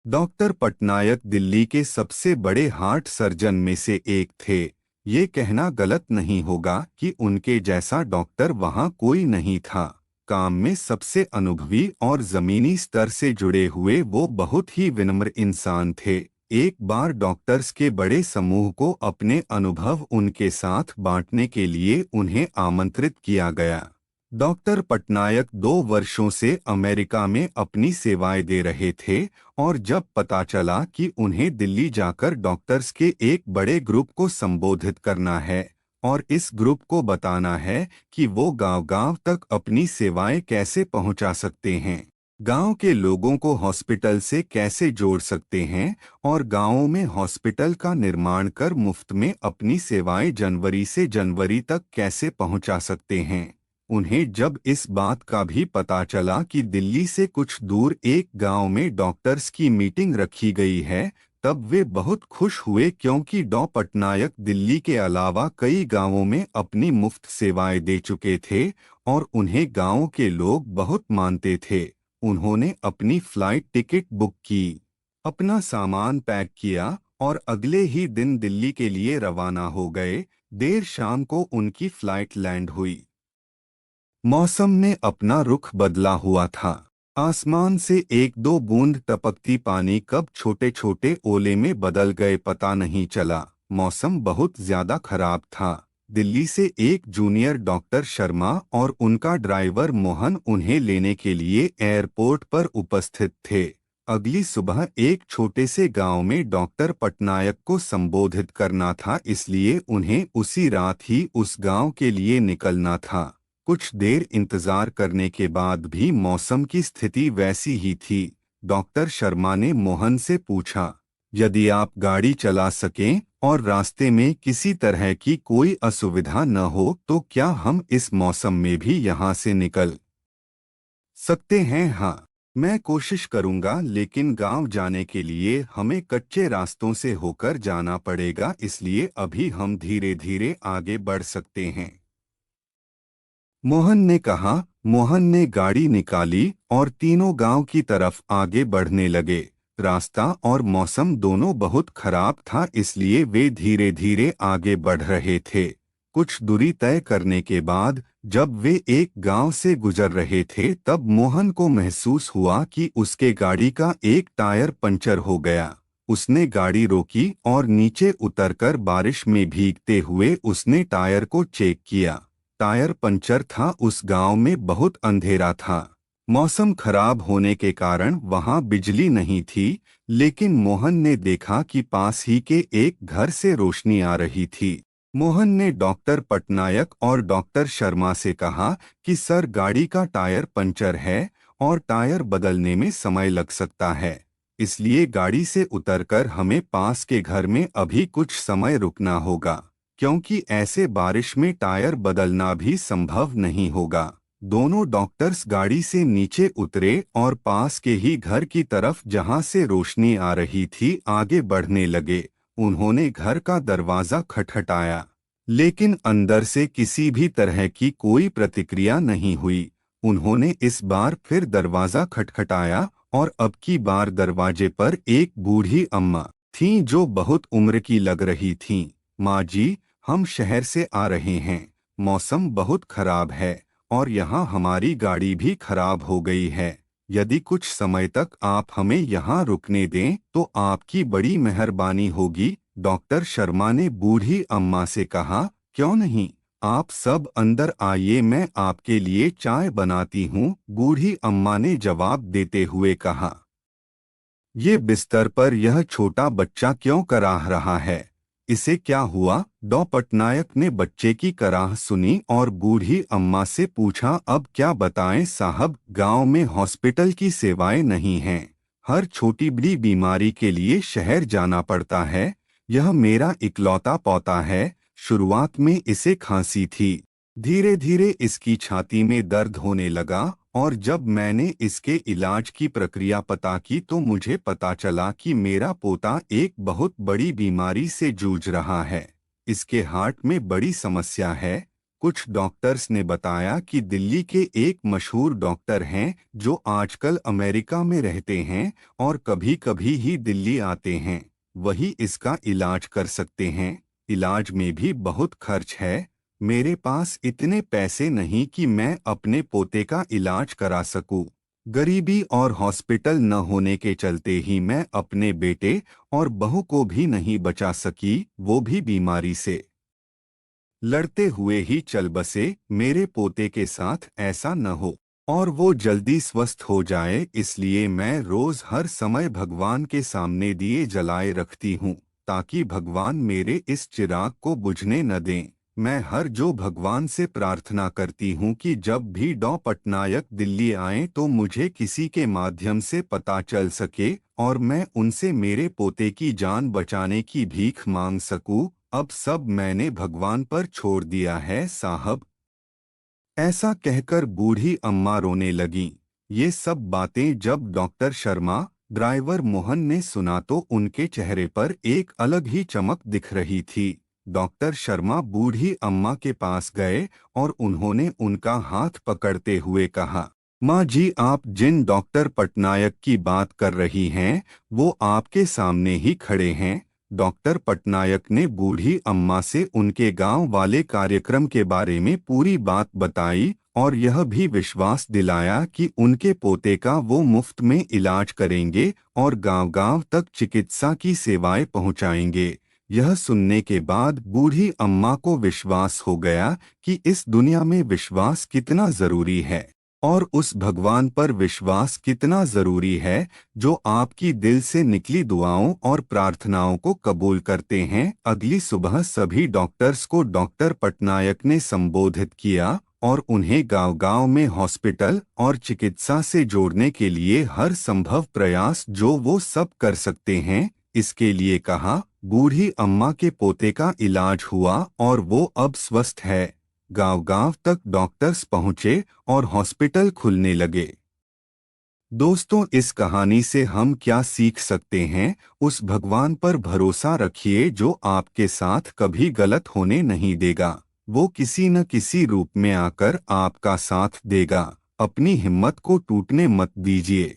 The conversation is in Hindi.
डॉक्टर पटनायक दिल्ली के सबसे बड़े हार्ट सर्जन में से एक थे। ये कहना गलत नहीं होगा कि उनके जैसा डॉक्टर वहाँ कोई नहीं था। काम में सबसे अनुभवी और जमीनी स्तर से जुड़े हुए वो बहुत ही विनम्र इंसान थे। एक बार डॉक्टर्स के बड़े समूह को अपने अनुभव उनके साथ बांटने के लिए उन्हें आमंत्रित किया गया। डॉक्टर पटनायक 2 वर्षों से अमेरिका में अपनी सेवाएं दे रहे थे और जब पता चला कि उन्हें दिल्ली जाकर डॉक्टर्स के एक बड़े ग्रुप को संबोधित करना है और इस ग्रुप को बताना है कि वो गांव-गांव तक अपनी सेवाएं कैसे पहुंचा सकते हैं, गांव के लोगों को हॉस्पिटल से कैसे जोड़ सकते हैं और गांवों में हॉस्पिटल का निर्माण कर मुफ्त में अपनी सेवाएं जनवरी से जनवरी तक कैसे पहुंचा सकते हैं। उन्हें जब इस बात का भी पता चला कि दिल्ली से कुछ दूर एक गांव में डॉक्टर्स की मीटिंग रखी गई है, तब वे बहुत खुश हुए क्योंकि डॉ पटनायक दिल्ली के अलावा कई गांवों में अपनी मुफ्त सेवाएं दे चुके थे और उन्हें गांवों के लोग बहुत मानते थे। उन्होंने अपनी फ्लाइट टिकट बुक की, अपना सामान पैक किया और अगले ही दिन दिल्ली के लिए रवाना हो गए। देर शाम को उनकी फ्लाइट लैंड हुई। मौसम ने अपना रुख बदला हुआ था। आसमान से एक दो बूंद टपकती पानी कब छोटे छोटे ओले में बदल गए पता नहीं चला। मौसम बहुत ज्यादा खराब था। दिल्ली से एक जूनियर डॉक्टर शर्मा और उनका ड्राइवर मोहन उन्हें लेने के लिए एयरपोर्ट पर उपस्थित थे। अगली सुबह एक छोटे से गांव में डॉक्टर पटनायक को संबोधित करना था, इसलिए उन्हें उसी रात ही उस गांव के लिए निकलना था। कुछ देर इंतजार करने के बाद भी मौसम की स्थिति वैसी ही थी। डॉक्टर शर्मा ने मोहन से पूछा, यदि आप गाड़ी चला सकें और रास्ते में किसी तरह की कोई असुविधा न हो तो क्या हम इस मौसम में भी यहाँ से निकल सकते हैं? हाँ, मैं कोशिश करूँगा, लेकिन गांव जाने के लिए हमें कच्चे रास्तों से होकर जाना पड़ेगा, इसलिए अभी हम धीरे धीरे आगे बढ़ सकते हैं, मोहन ने कहा। मोहन ने गाड़ी निकाली और तीनों गांव की तरफ आगे बढ़ने लगे। रास्ता और मौसम दोनों बहुत खराब था, इसलिए वे धीरे धीरे आगे बढ़ रहे थे। कुछ दूरी तय करने के बाद जब वे एक गांव से गुजर रहे थे, तब मोहन को महसूस हुआ कि उसके गाड़ी का एक टायर पंचर हो गया। उसने गाड़ी रोकी और नीचे उतरकर बारिश में भीगते हुए उसने टायर को चेक किया। टायर पंचर था। उस गांव में बहुत अंधेरा था। मौसम खराब होने के कारण वहां बिजली नहीं थी, लेकिन मोहन ने देखा कि पास ही के एक घर से रोशनी आ रही थी। मोहन ने डॉक्टर पटनायक और डॉक्टर शर्मा से कहा कि सर, गाड़ी का टायर पंचर है और टायर बदलने में समय लग सकता है, इसलिए गाड़ी से उतरकर हमें पास के घर में अभी कुछ समय रुकना होगा, क्योंकि ऐसे बारिश में टायर बदलना भी संभव नहीं होगा। दोनों डॉक्टर्स गाड़ी से नीचे उतरे और पास के ही घर की तरफ, जहां से रोशनी आ रही थी, आगे बढ़ने लगे। उन्होंने घर का दरवाजा खटखटाया, लेकिन अंदर से किसी भी तरह की कोई प्रतिक्रिया नहीं हुई। उन्होंने इस बार फिर दरवाजा खटखटाया और अब की बार दरवाजे पर एक बूढ़ी अम्मा थीं जो बहुत उम्र की लग रही थीं। माँ जी, हम शहर से आ रहे हैं। मौसम बहुत खराब है और यहाँ हमारी गाड़ी भी खराब हो गई है। यदि कुछ समय तक आप हमें यहाँ रुकने दें तो आपकी बड़ी मेहरबानी होगी। डॉक्टर शर्मा ने बूढ़ी अम्मा से कहा, क्यों नहीं, आप सब अंदर आइए, मैं आपके लिए चाय बनाती हूँ, बूढ़ी अम्मा ने जवाब देते हुए कहा। ये बिस्तर पर यह छोटा बच्चा क्यों कराह रहा है? इसे क्या हुआ? डॉ पटनायक ने बच्चे की कराह सुनी और बूढ़ी अम्मा से पूछा, अब क्या बताएं साहब, गांव में हॉस्पिटल की सेवाएं नहीं हैं। हर छोटी बड़ी बीमारी के लिए शहर जाना पड़ता है। यह मेरा इकलौता पोता है। शुरुआत में इसे खांसी थी। धीरे धीरे इसकी छाती में दर्द होने लगा और जब मैंने इसके इलाज की प्रक्रिया पता की तो मुझे पता चला कि मेरा पोता एक बहुत बड़ी बीमारी से जूझ रहा है। इसके हार्ट में बड़ी समस्या है। कुछ डॉक्टर्स ने बताया कि दिल्ली के एक मशहूर डॉक्टर हैं जो आजकल अमेरिका में रहते हैं और कभी कभी ही दिल्ली आते हैं, वही इसका इलाज कर सकते हैं। इलाज में भी बहुत खर्च है। मेरे पास इतने पैसे नहीं कि मैं अपने पोते का इलाज करा सकूं। गरीबी और हॉस्पिटल न होने के चलते ही मैं अपने बेटे और बहू को भी नहीं बचा सकी, वो भी बीमारी से लड़ते हुए ही चल बसे। मेरे पोते के साथ ऐसा न हो और वो जल्दी स्वस्थ हो जाए, इसलिए मैं रोज हर समय भगवान के सामने दिए जलाए रखती हूँ ताकि भगवान मेरे इस चिराग को बुझने न दें। मैं हर जो भगवान से प्रार्थना करती हूँ कि जब भी डॉ पटनायक दिल्ली आए तो मुझे किसी के माध्यम से पता चल सके और मैं उनसे मेरे पोते की जान बचाने की भीख मांग सकूं। अब सब मैंने भगवान पर छोड़ दिया है साहब। ऐसा कहकर बूढ़ी अम्मा रोने लगीं। ये सब बातें जब डॉक्टर शर्मा ड्राइवर मोहन ने सुना तो उनके चेहरे पर एक अलग ही चमक दिख रही थी। डॉक्टर शर्मा बूढ़ी अम्मा के पास गए और उन्होंने उनका हाथ पकड़ते हुए कहा, माँ जी, आप जिन डॉक्टर पटनायक की बात कर रही हैं वो आपके सामने ही खड़े हैं। डॉक्टर पटनायक ने बूढ़ी अम्मा से उनके गांव वाले कार्यक्रम के बारे में पूरी बात बताई और यह भी विश्वास दिलाया कि उनके पोते का वो मुफ्त में इलाज करेंगे और गांव-गांव तक चिकित्सा की सेवाएं पहुंचाएंगे। यह सुनने के बाद बूढ़ी अम्मा को विश्वास हो गया कि इस दुनिया में विश्वास कितना जरूरी है और उस भगवान पर विश्वास कितना जरूरी है जो आपकी दिल से निकली दुआओं और प्रार्थनाओं को कबूल करते हैं। अगली सुबह सभी डॉक्टर्स को डॉक्टर पटनायक ने संबोधित किया और उन्हें गांव-गांव में हॉस्पिटल और चिकित्सा से जोड़ने के लिए हर संभव प्रयास जो वो सब कर सकते हैं इसके लिए कहा। बूढ़ी अम्मा के पोते का इलाज हुआ और वो अब स्वस्थ है। गांव-गांव तक डॉक्टर्स पहुंचे और हॉस्पिटल खुलने लगे। दोस्तों, इस कहानी से हम क्या सीख सकते हैं? उस भगवान पर भरोसा रखिए जो आपके साथ कभी गलत होने नहीं देगा। वो किसी न किसी रूप में आकर आपका साथ देगा। अपनी हिम्मत को टूटने मत दीजिए।